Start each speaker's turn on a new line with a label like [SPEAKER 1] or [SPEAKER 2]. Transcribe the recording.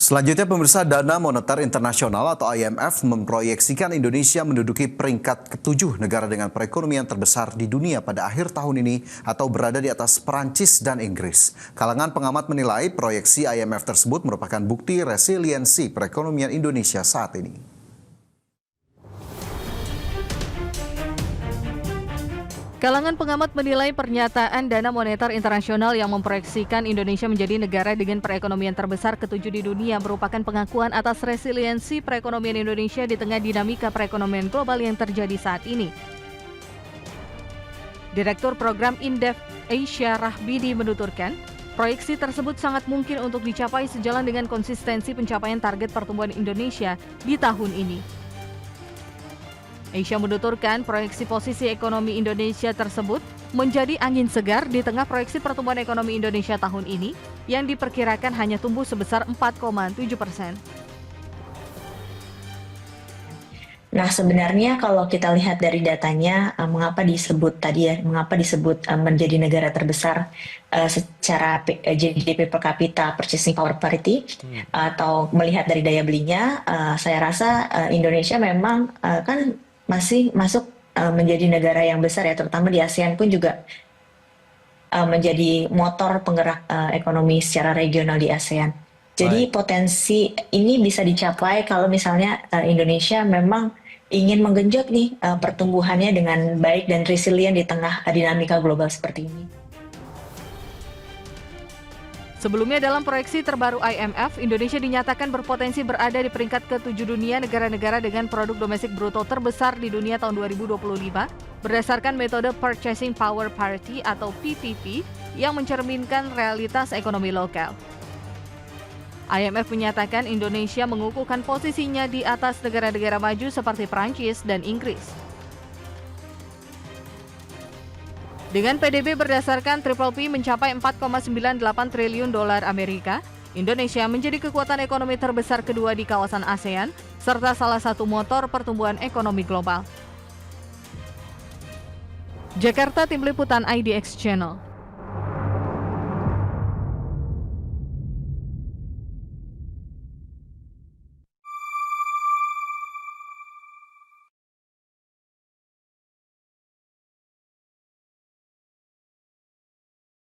[SPEAKER 1] Selanjutnya, pemirsa, Dana Moneter Internasional atau IMF memproyeksikan Indonesia menduduki peringkat ke-7 negara dengan perekonomian terbesar di dunia pada akhir tahun ini atau berada di atas Perancis dan Inggris. Kalangan pengamat menilai proyeksi IMF tersebut merupakan bukti resiliensi perekonomian Indonesia saat ini.
[SPEAKER 2] Kalangan pengamat menilai pernyataan Dana Moneter Internasional yang memproyeksikan Indonesia menjadi negara dengan perekonomian terbesar ke-7 di dunia merupakan pengakuan atas resiliensi perekonomian Indonesia di tengah dinamika perekonomian global yang terjadi saat ini. Direktur Program Indef Asia Rahbidi menuturkan, proyeksi tersebut sangat mungkin untuk dicapai sejalan dengan konsistensi pencapaian target pertumbuhan Indonesia di tahun ini. Asia menuturkan proyeksi posisi ekonomi Indonesia tersebut menjadi angin segar di tengah proyeksi pertumbuhan ekonomi Indonesia tahun ini yang diperkirakan hanya tumbuh sebesar 4,7%.
[SPEAKER 3] Nah, sebenarnya kalau kita lihat dari datanya, mengapa disebut menjadi negara terbesar secara GDP per kapita purchasing power parity atau melihat dari daya belinya, saya rasa Indonesia memang kan masih masuk menjadi negara yang besar ya, terutama di ASEAN pun juga menjadi motor penggerak ekonomi secara regional di ASEAN. Jadi potensi ini bisa dicapai kalau misalnya Indonesia memang ingin menggenjot nih pertumbuhannya dengan baik dan resilient di tengah dinamika global seperti ini.
[SPEAKER 2] Sebelumnya dalam proyeksi terbaru IMF, Indonesia dinyatakan berpotensi berada di peringkat ke-7 dunia negara-negara dengan produk domestik bruto terbesar di dunia tahun 2025 berdasarkan metode Purchasing Power Parity atau PPP yang mencerminkan realitas ekonomi lokal. IMF menyatakan Indonesia mengukuhkan posisinya di atas negara-negara maju seperti Perancis dan Inggris. Dengan PDB berdasarkan Triple P mencapai 4,98 triliun dolar Amerika, Indonesia menjadi kekuatan ekonomi terbesar kedua di kawasan ASEAN, serta salah satu motor pertumbuhan ekonomi global. Jakarta, Tim Liputan IDX Channel.